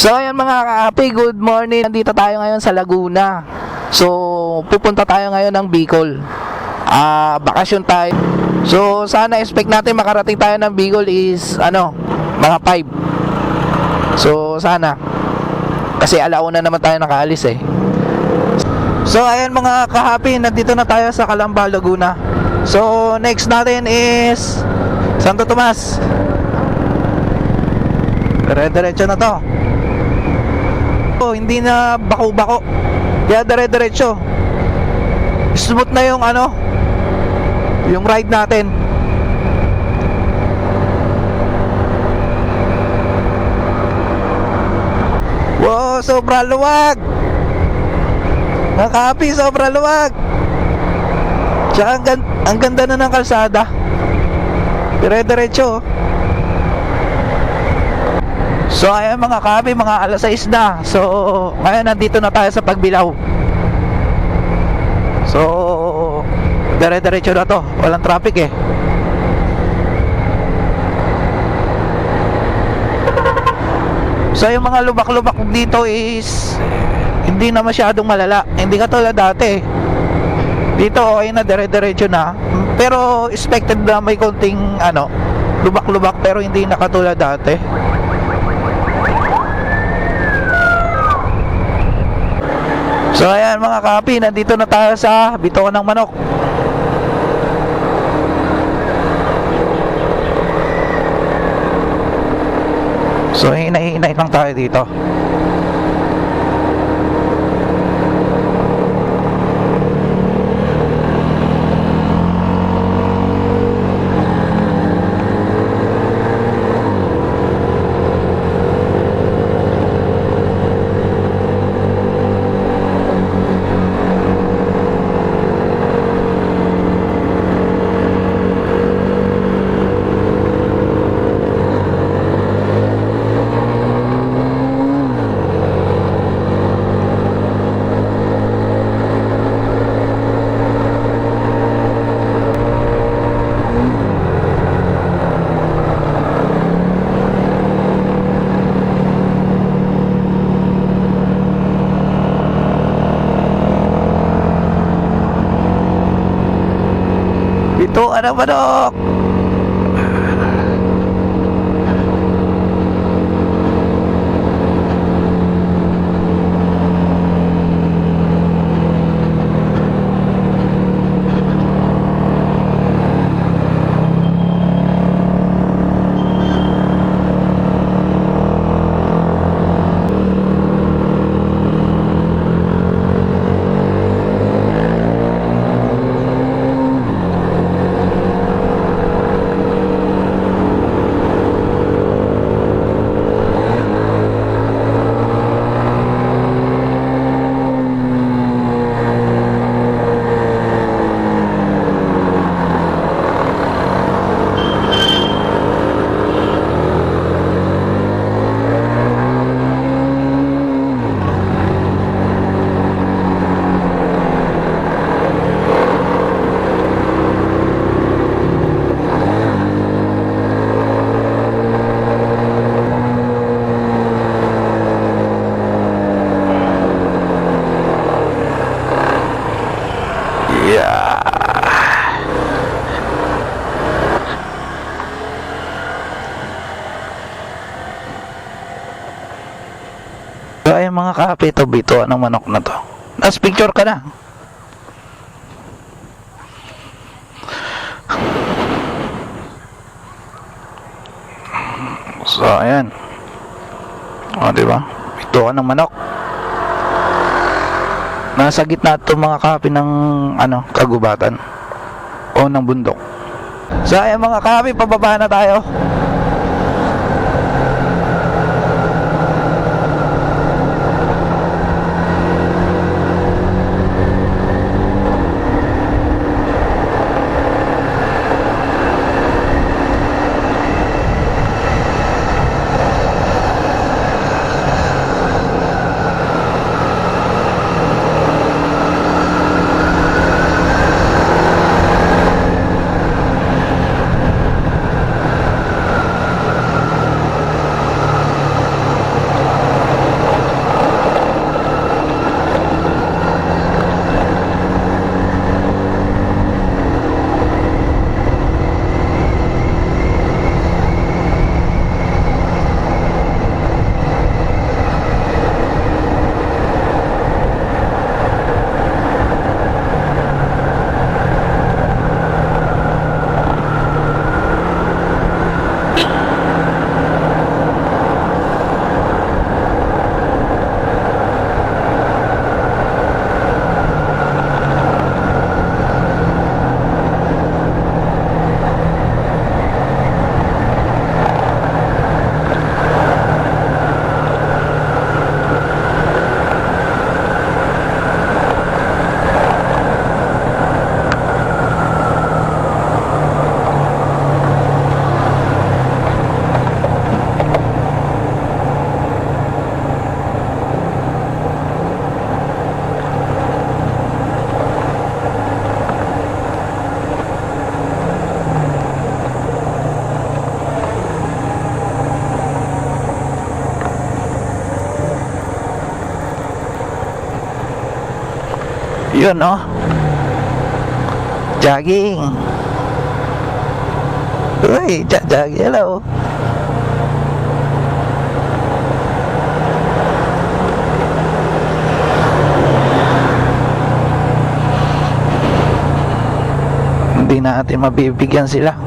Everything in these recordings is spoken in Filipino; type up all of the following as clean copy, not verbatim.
So ayan mga ka-happy, good morning. Nandito tayo ngayon sa Laguna. So pupunta tayo ngayon ng Bicol. Bakasyon tayo. So sana expect natin makarating tayo ng Bicol is mga 5. So sana. Kasi alauna naman tayo nakaalis eh. So ayan mga ka-happy, nandito na tayo sa Calamba, Laguna. So next natin is Santo Tomas. Dire-diretso na to. Hindi na bako-bako. Kaya dire-diretso. Smooth na yung yung ride natin. Wow, sobra luwag. Nakapi, sobra luwag. Tsaka ang ganda na ng kalsada. Dire-diretso. So ayan mga kabi, mga alas 6 na. So ngayon nandito na tayo sa Pagbilao. So dire-diretso na to, walang traffic eh. So yung mga lubak-lubak dito is hindi na masyadong malala. Hindi katulad dati. Dito okay na, dire-diretso na. Pero expected na may konting lubak-lubak, pero hindi na katulad dati. So ayan mga kapi, nandito na tayo sa Bituan ng Manok. So hinay-hinay lang tayo dito. Bituan ng Manok. So ayun mga kape, ito Bituan ng Manok na to. Nas picture ka na. So ayan. Diba? Bituan ng Manok. Nasa gitna ito mga kape ng kagubatan o ng bundok. So ayun mga kape, pababa na tayo. Yun, oh. Jogging. Uy, jogging. Hello. Hindi natin mabibigyan sila.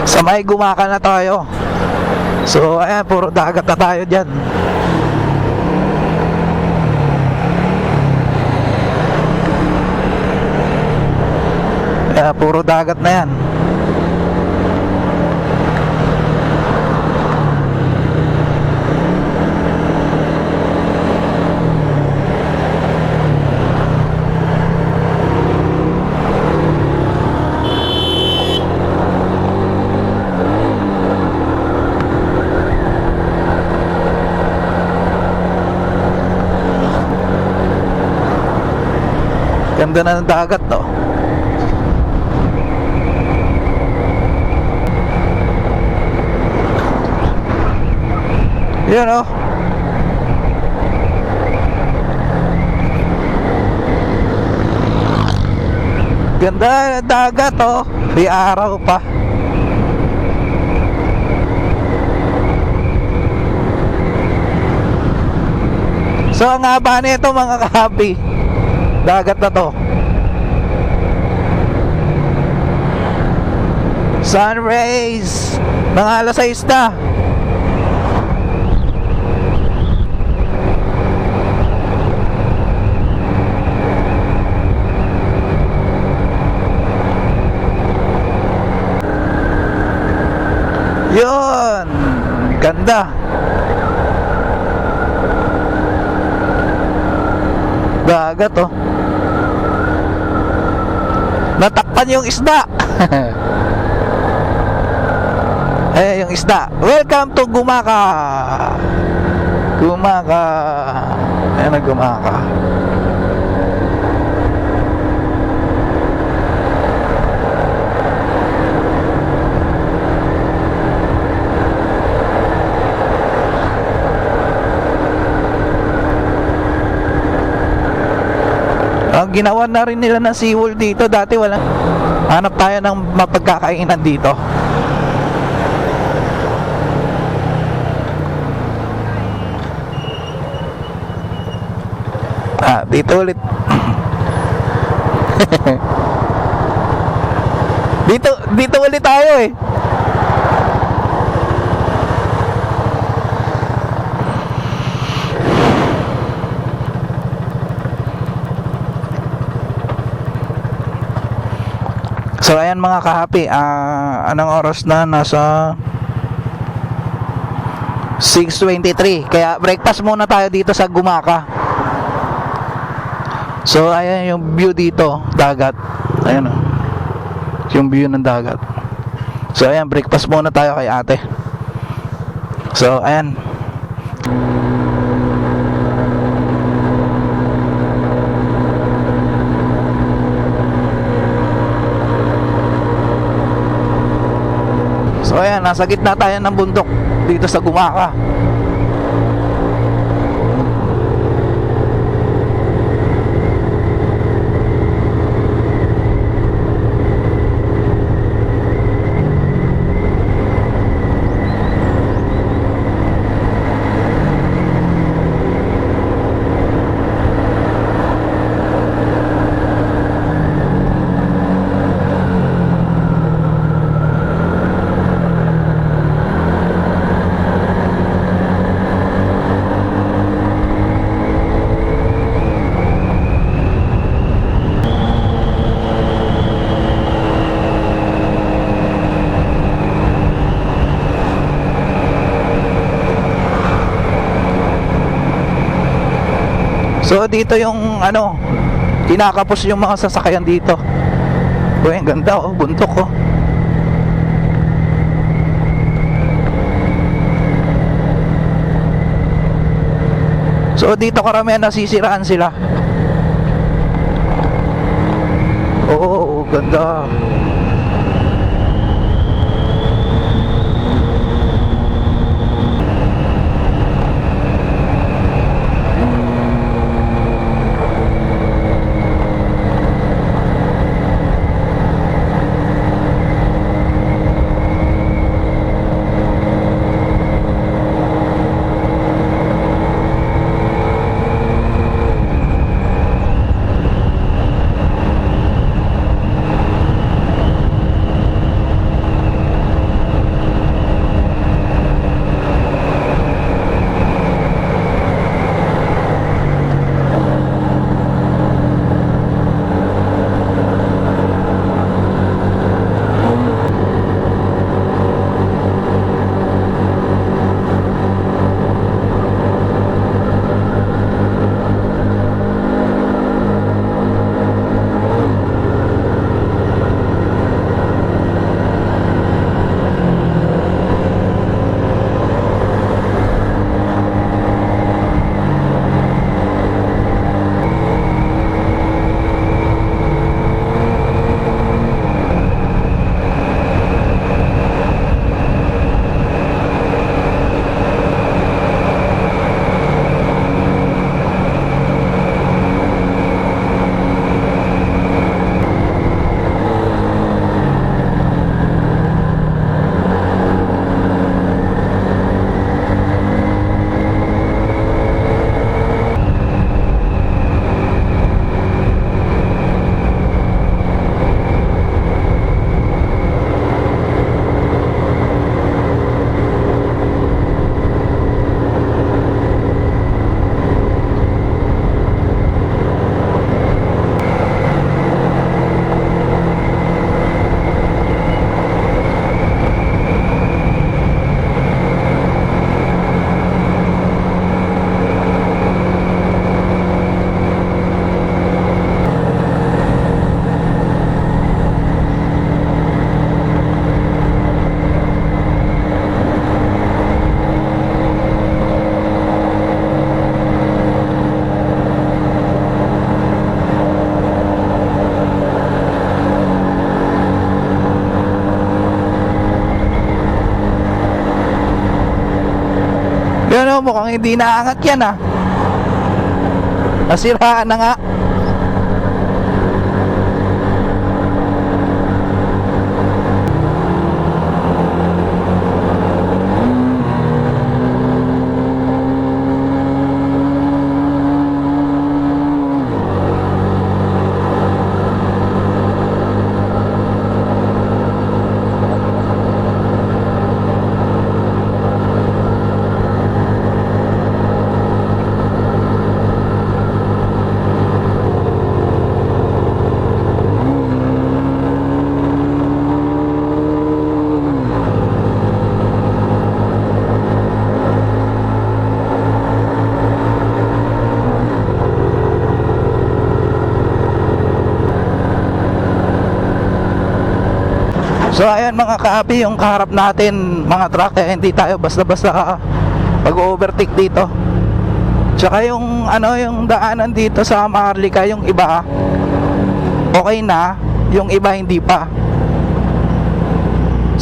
Sa may Gumaka na tayo. So ayan, puro dagat na tayo dyan. Ayan, puro dagat na yan. Ganda na ng dagat, no? Yun, oh. Ganda ng dagat, oh. May araw pa. So, ang haba nito, mga kahabi. Dagat na to. Sun rays. Mga alas 6 na. Yun. Ganda. Dagat, oh. Natakpan yung isda. Eh, yung isda. Welcome to Gumaka. Gumaka. Ayan na, Gumaka. Ginawa na rin nila ng SeaWorld dito. Dati walang. Hanap tayo ng mapagkakainan dito. Dito ulit. dito ulit tayo, eh. So ayan, mga kahapi, anong oras na? Nasa 6:23. Kaya breakfast muna tayo dito sa Gumaka. So ayan yung view dito, dagat. Ayan, yung view ng dagat. So ayan, breakfast muna tayo kay ate. So ayan. So ayan, nasa gitna tayo ng bundok dito sa Gumaka. So dito yung ano, kinakapos yung mga sasakyan dito. Uy, ang ganda oh, buntok oh. So dito karamihan nasisiraan sila. Oo, ganda. Yan o, mukhang hindi naangat yan ah. Nasiraan na nga. So ayan mga kaapi, yung kaharap natin mga truck, eh, hindi tayo basta-basta pag-overtake dito. Tsaka yung ano, yung daanan dito sa Maharlika, yung iba okay na, yung iba hindi pa.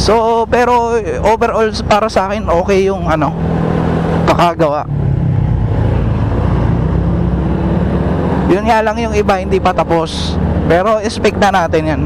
So pero overall para sa akin okay yung ano, pakagawa. Yun nga lang, yung iba hindi pa tapos, pero expect na natin yan.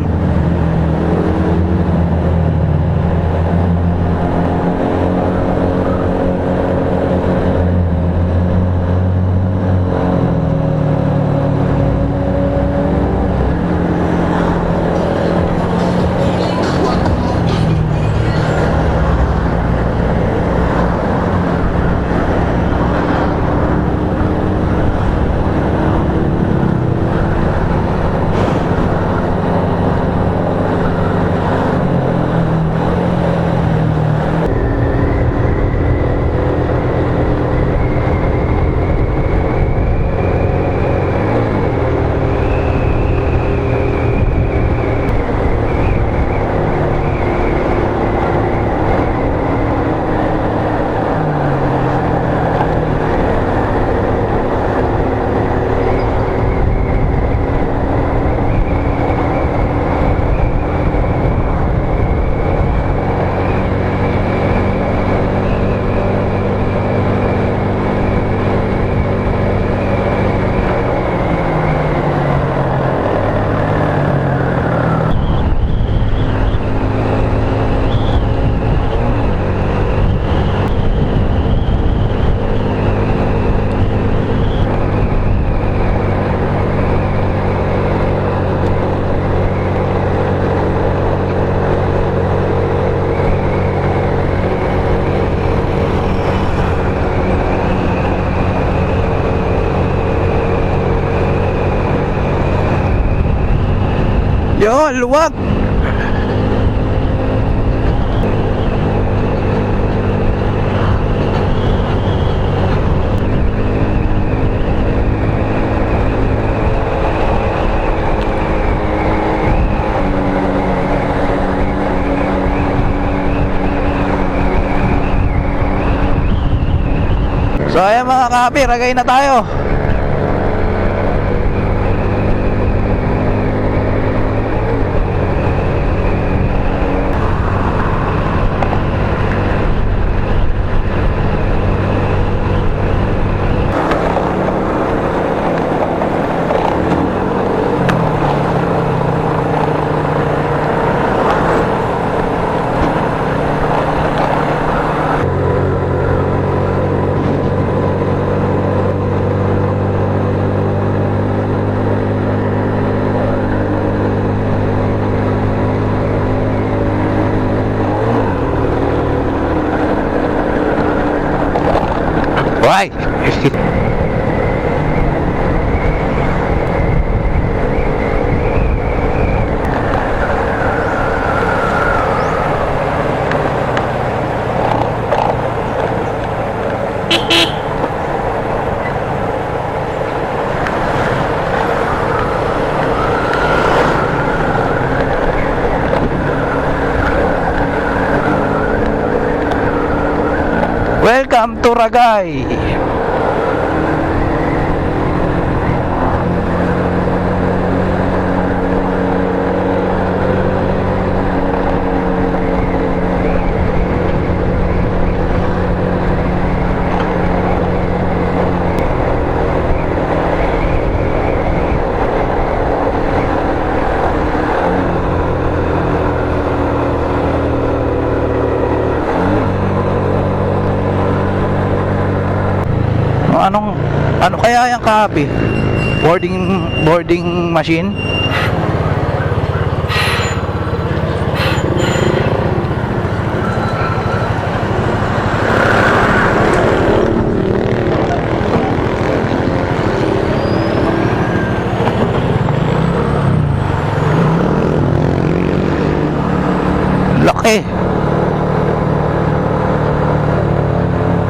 Yo, luwag. So ayan mga kapi, ragay na tayo. Why? Welcome to Ragay. Ano kaya yung kapi? Boarding machine? Laki.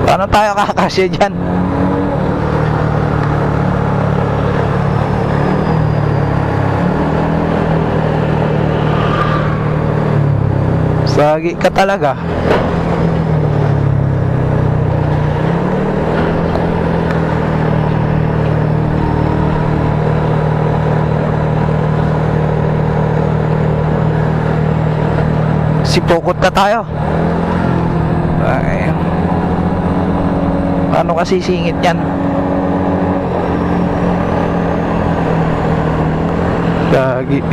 Paano tayo kakasya dyan? Sagi ka talaga. Sipokot na tayo. Ay, paano kasi singit yan? Sagi.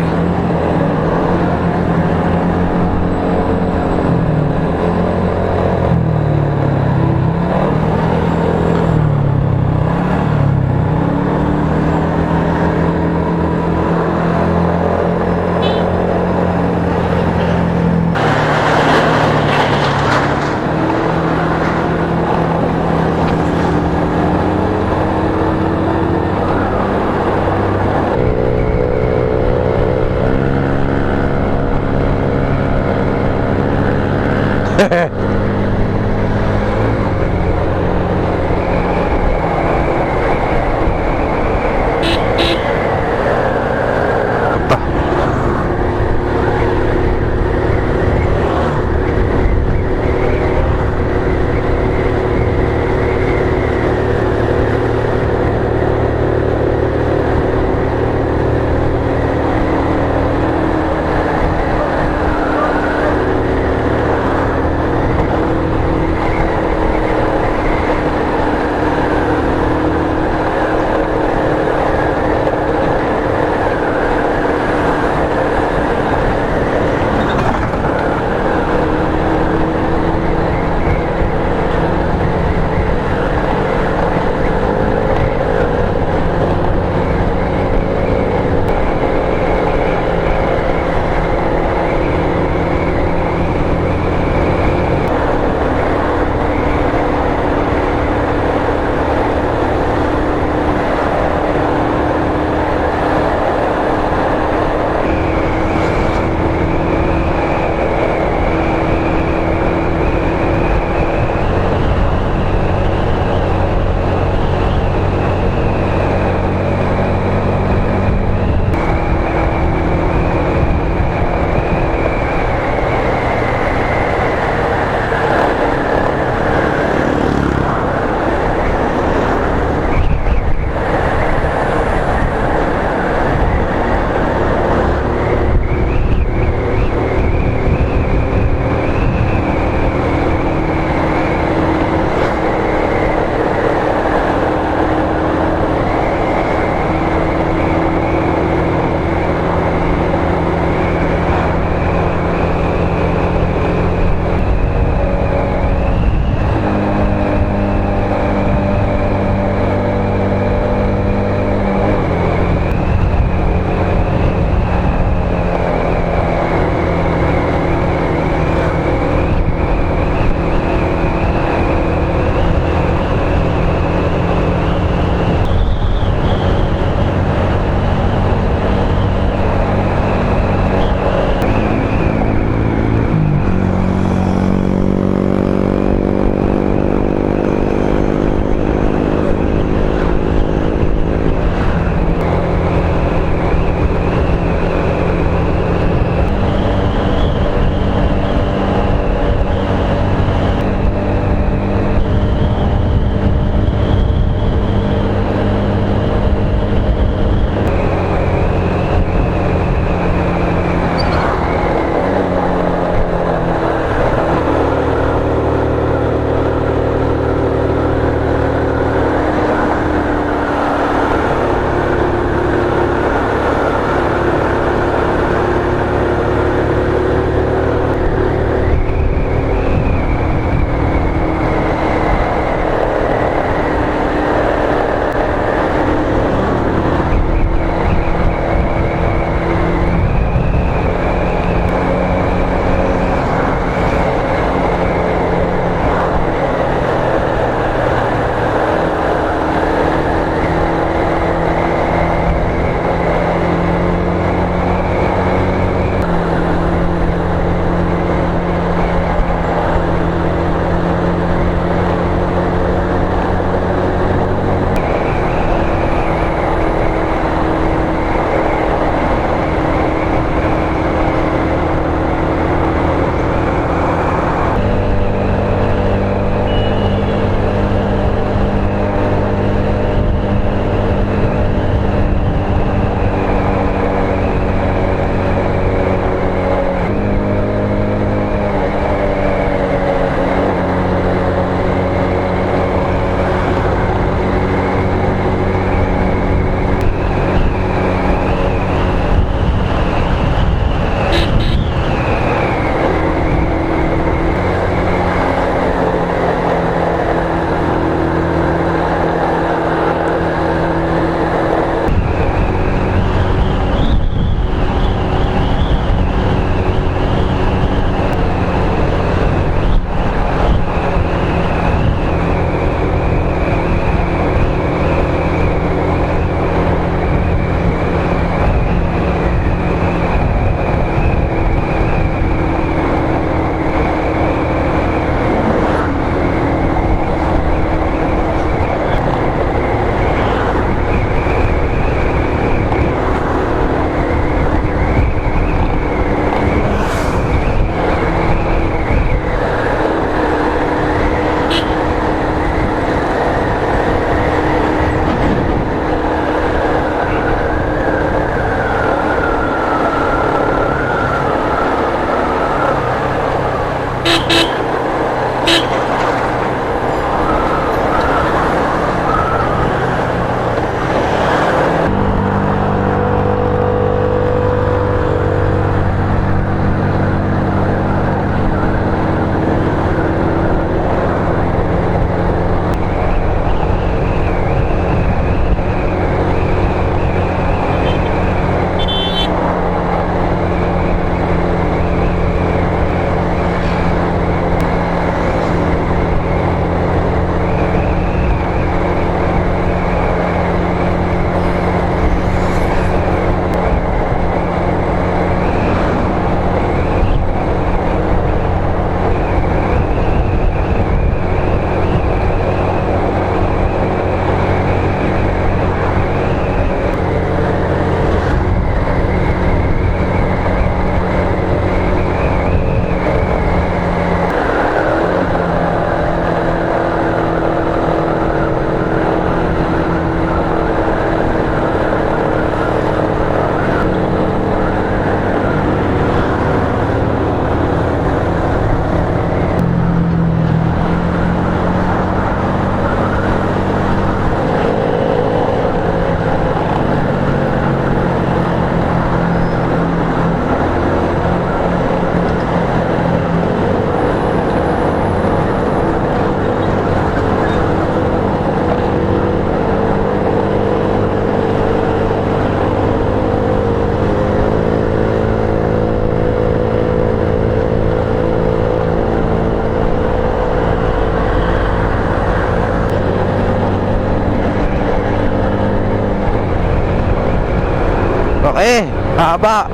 Laki, haba.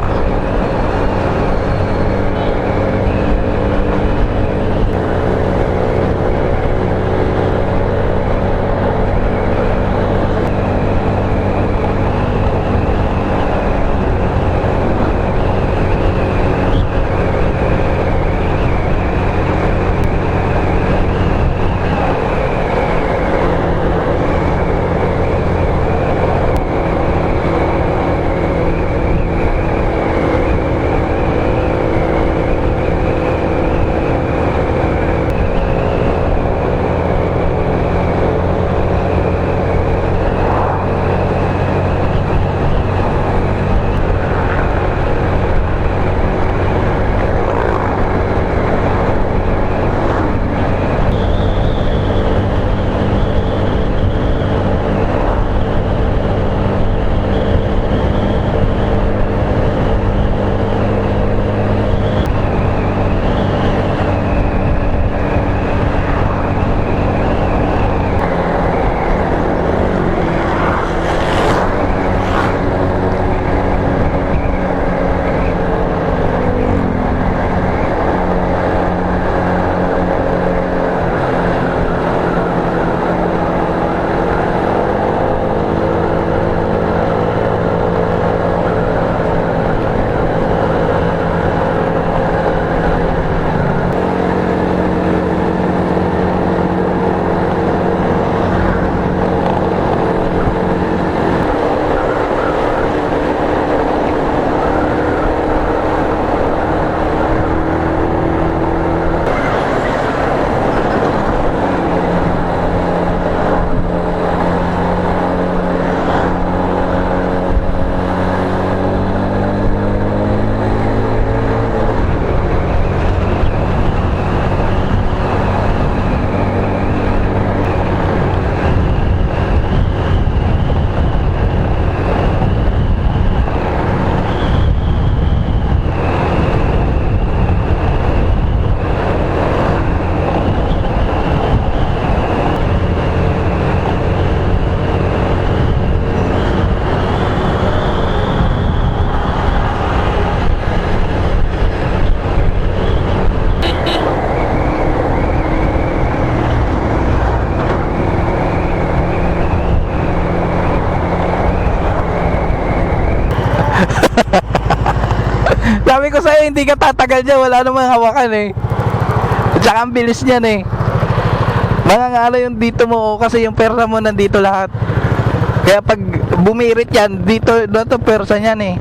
Sabi ko sa'yo, hindi ka tatagal dyan. Wala namang hawakan eh. At saka ang bilis niyan eh. Mangangalo yung dito mo kasi yung persa mo nandito lahat. Kaya pag bumirit yan, dito persa niyan eh.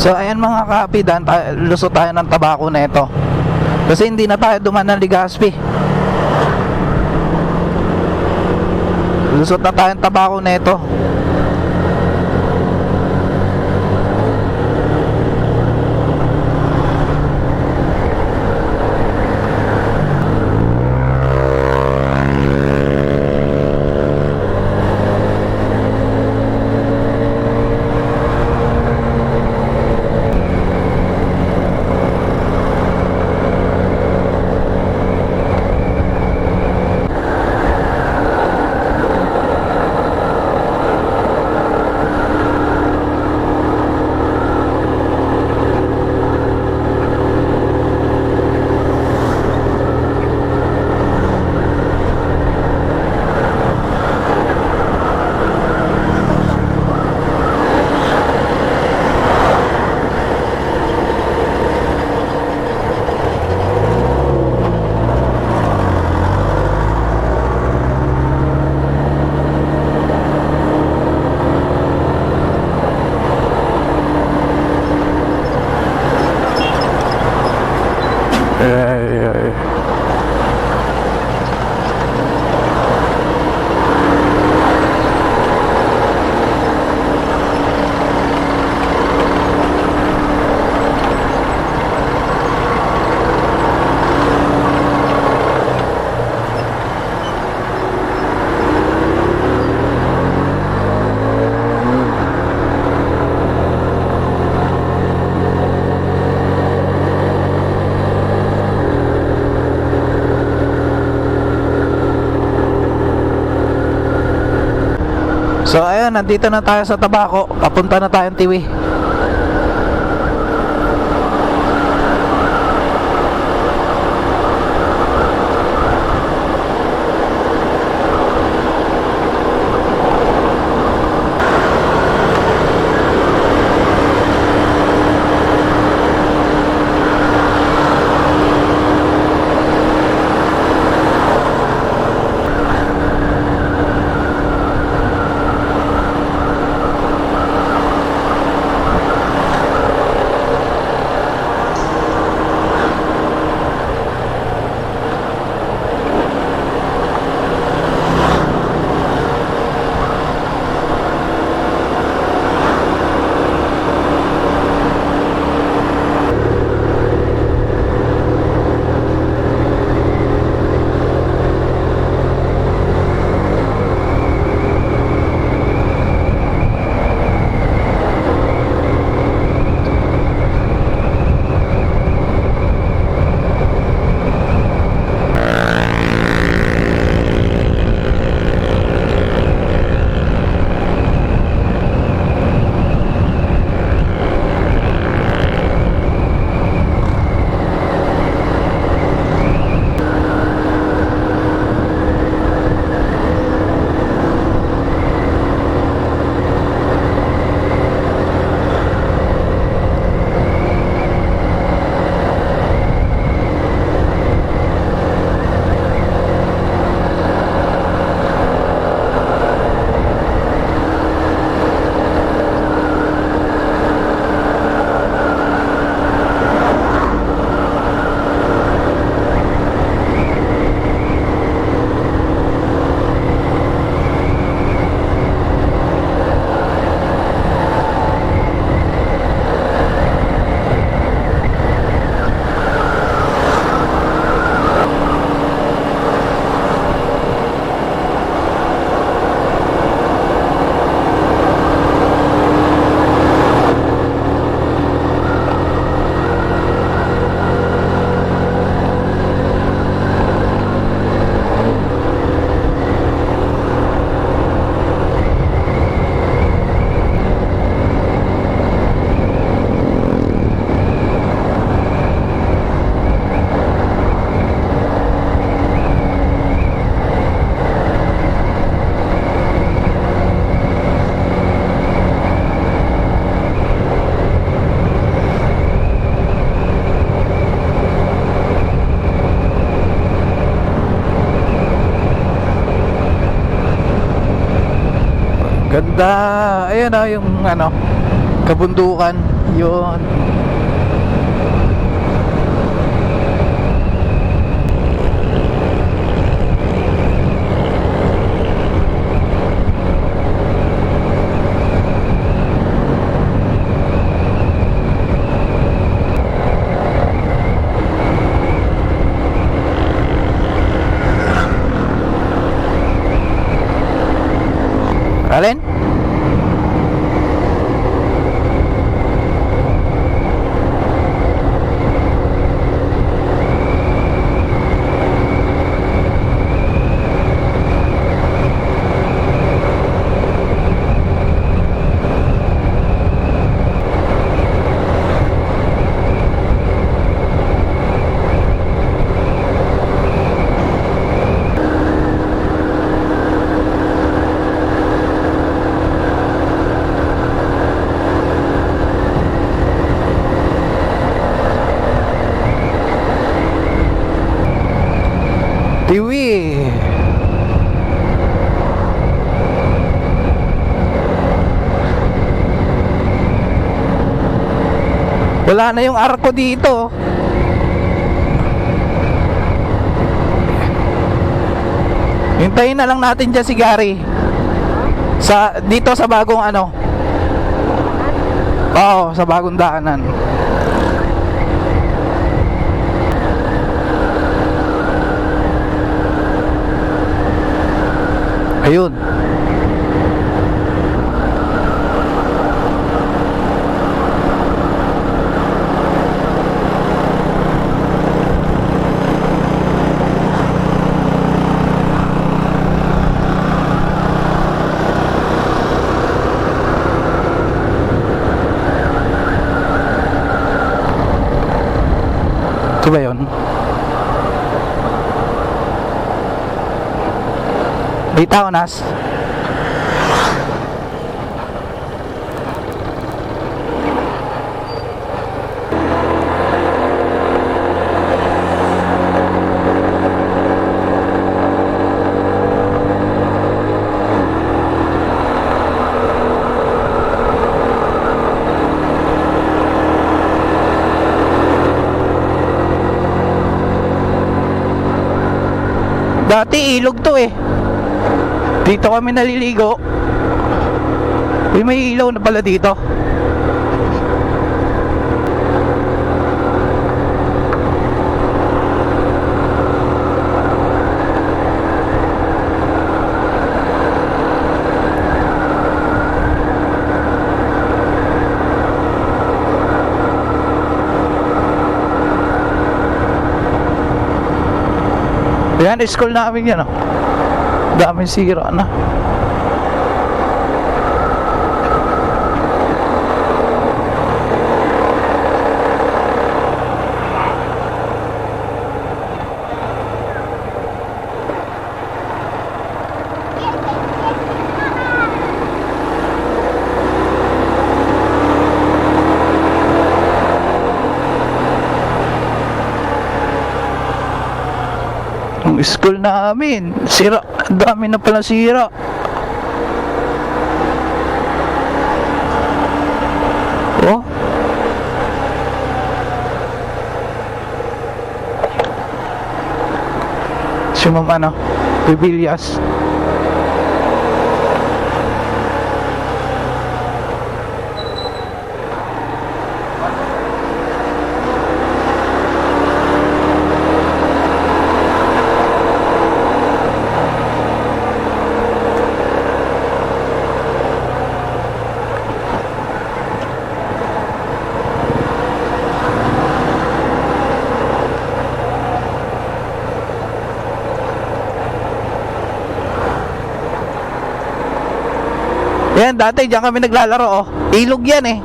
So ayan mga kapi, lusot tayo ng tabako na ito. Kasi hindi na tayo duman ng Legazpi. Lusot na tayo ng tabako na ito. So ayun, nandito na tayo sa Tabaco. Papunta na tayong Tiwi. Ganda. Ayan yung kabundukan. Yun. Alin? Tiwi. Wala na yung arko dito. Hintayin na lang natin dyan si Gary. Dito sa bagong ano. Oo, sa bagong daanan. Ayun. Ito ba yun? May tao, Nas? Dati ilog to eh. Dito kami naliligo. Uy, may ilaw na pala dito. Yan, school namin yan, oh. Daming sira na. Ang school namin, sira. Ang dami na pala sira. Oh. Si Ma'am ano, Bibilias. Yan, dati diyan kami naglalaro, oh. Ilog yan eh.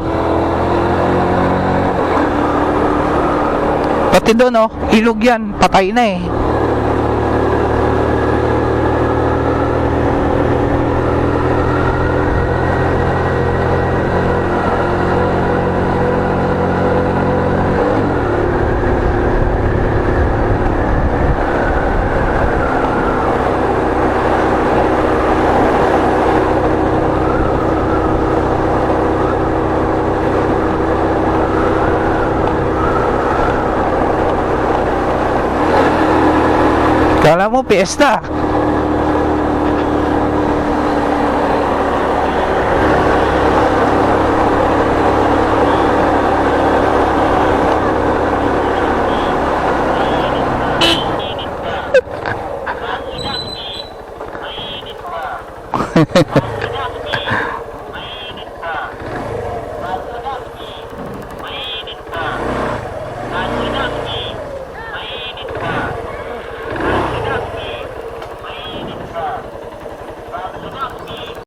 Pati doon, oh, ilog yan. Patay na eh. Kala mo, piyesta.